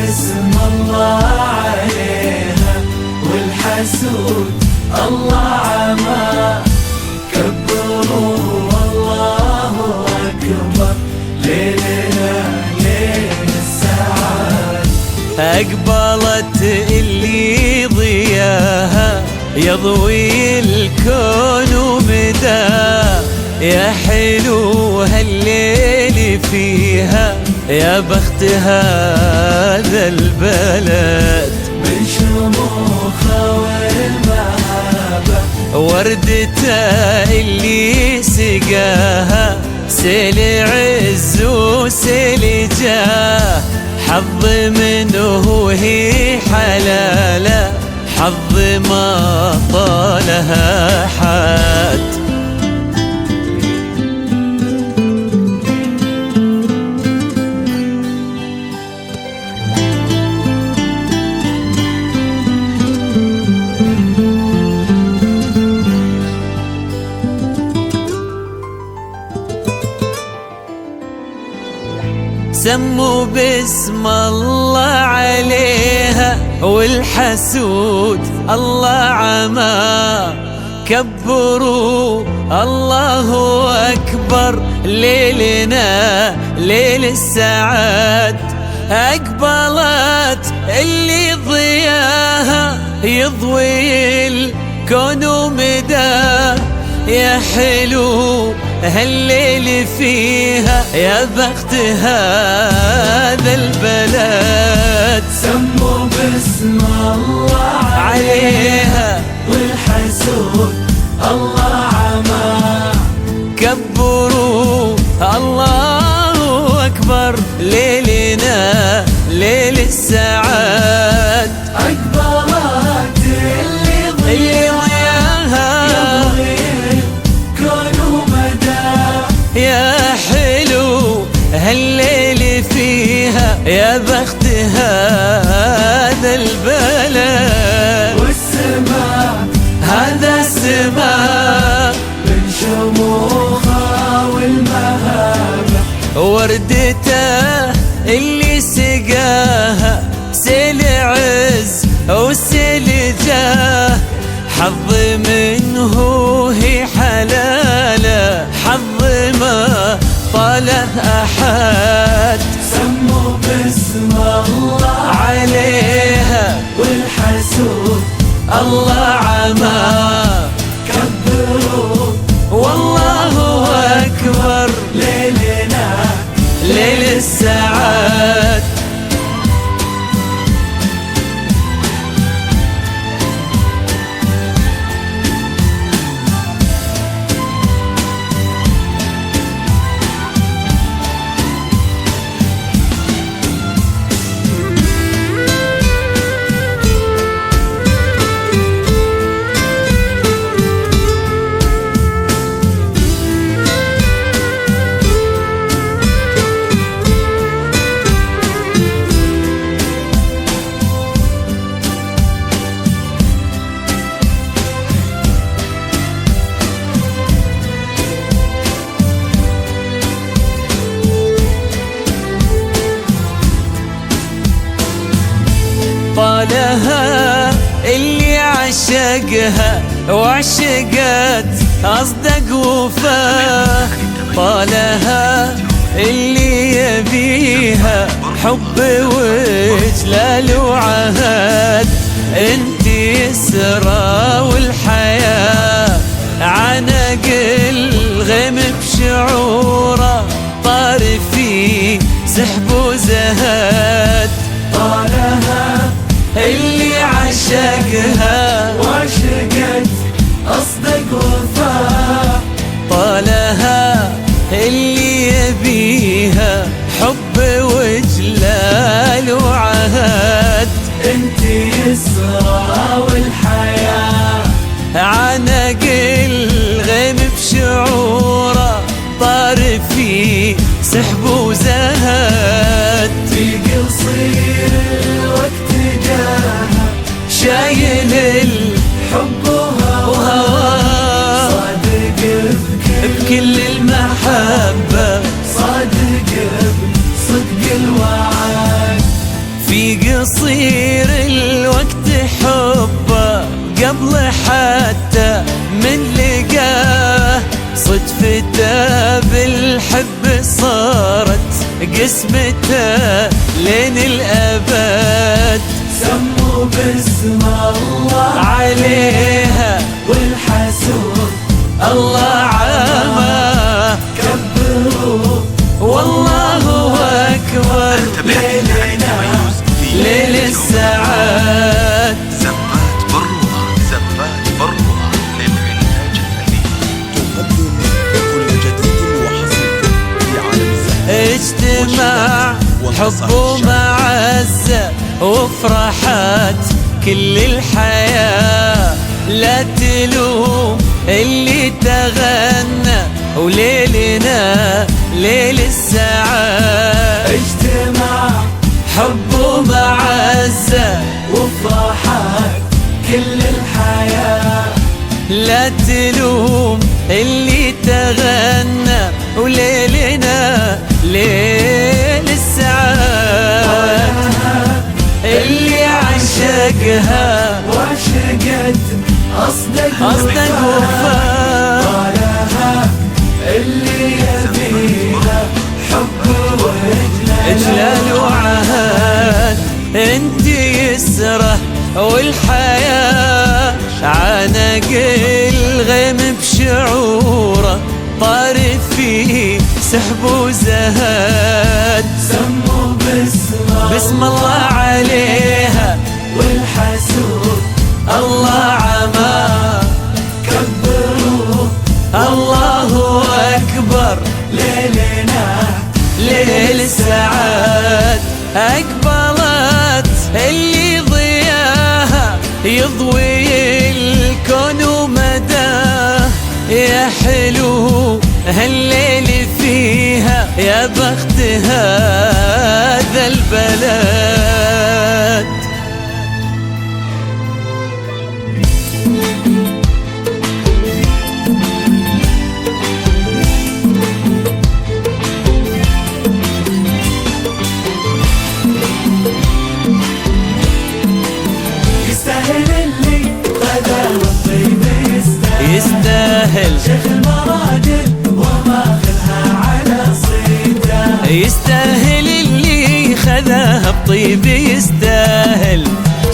باسم الله عليها، والحسود الله عمى. كبروا والله أكبر، ليلنا ليل السعاد. أقبلت اللي ضياها يضوي الكون ومداه، يا حلو هالليل فيها، يا بخت هذا البلد. من شموخه والمهابة وردته اللي سقاها، سيل عز وسيل جاه، حظ منه هي حلاله، حظ ما طالها حد. سموا باسم الله عليها، والحسود الله عمى. كبروا الله أكبر، ليلنا ليل السعاد. أقبلت اللي ضياها يضوي الكون ومداه، يا حلو هالليل فيها، يا بخت هذا البلد. سموا باسم الله عليها، والحسود الله عمى. كبروا الله أكبر، ليلنا ليل السعاد. أقبلت اللي ضياها يضوي الكون ومداه، يا حلو هالليل فيها، يا بخت هذا البلد. والسماء هذا السماء من شموخه والمهابة، وردته اللي سقاها، سيل عز وسيل جاه، حظ منه هي حلاله، حظ ما طاله أحد. سموا باسم الله عليها، والحسود الله عمى. كبروا والله أكبر، ليلنا ليل السعاد. طالها اللي عشقها وعشقت أصدق وفاه، طالها اللي يبيها حب وجلال وعهد. انت يسرى والحياة عنق الغيم بشعوره، طار في سحب وزهد. طالها اللي عشقها وعشقت أصدق وفاء، طالها اللي يبيها حب وجلال وعهد. انت يسرى والحياة عنق الغيم بشعوره، طار في سحب وزهد. في قصير الوقت جاها، شايل الحب وهواه، صادق بكل المحبة، صادق بصدق الوعد. في قصير الوقت حبه قبل حتى من لقاه، صدفته بالحب صارت قسمته لين الأبد. سموا باسم الله عليها والحسود الله عامه، كبروا والله أكبر ليل السعاد. زبات بروها للإنتاج الأليم تقدم كل جديد وحصري في عالم الزمن. اجتماع حب ومعزة وفرحات كل الحياة، لا تلوم اللي تغنى وليلنا ليل السعاد. اجتماع حب ومعزة وفرحات كل الحياة، لا تلوم اللي تغنى وليلنا ليل السعاد. اللي عشقها وعشقت أصدق وفاء، طالها اللي يبيها حب إجلال وعهد. انت يسره والحياة عانق الغيم بشعوره، طارف فيه سحب وزهد. سموا بسم الله عليها والحسود الله عما، كبروا الله أكبر ليلنا ليل السعاد. أقبلت اللي ضياها يضوي الكون ومداه، يا حلو هالليل فيها يا بخت هذا البلد. يستاهل اللي غدا والطيب يستاهل شيخ المراجل وماخذها على صيته، يستاهل اللي خذاها بطيب، يستاهل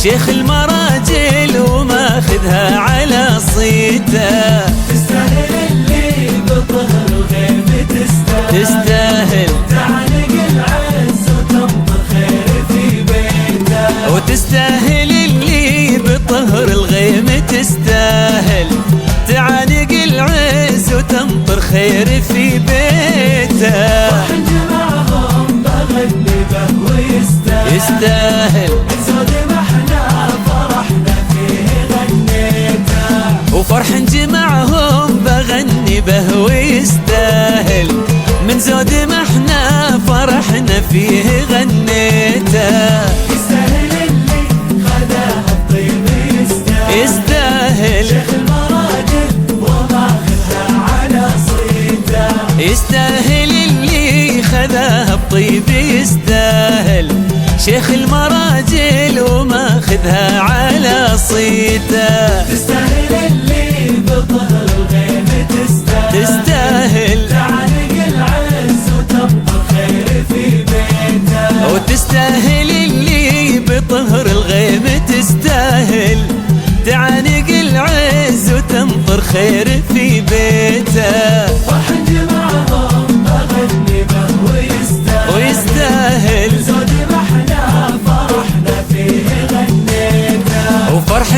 شيخ المراجل وماخذها على صيته. تستاهل اللي بظهر الغيب تستاهل تعانق العز وتمطر خير في بيته، وتستاهل اللي بطهر الغيم، تستاهل تعانق العز وتمطر خير في بيته. فرحن جمعهم بغني به ويستاهل، يستاهل زود ما احنا فرحنا فيه غنيته، وفرح جمعهم بغني به ويستاهل، من زود ما احنا فرحنا فيه غنيته. يستاهل اللي خذاها الطيب، يستاهل شيخ المراجل وماخذها على صيته، يستاهل اللي خذاها بطيب، يستاهل شيخ المراجل وماخذها على صيته. تستاهل اللي بظهر الغيب تستاهل تعانق العز وتمطر خير في بيته، وتستاهل اللي بطهر الغيم، تستاهل تعانق العز وتمطر خير في بيته. فرحن جمعهم بغني به ويستاهل، زود ما احنا فرحنا فيه غنيته، وفرح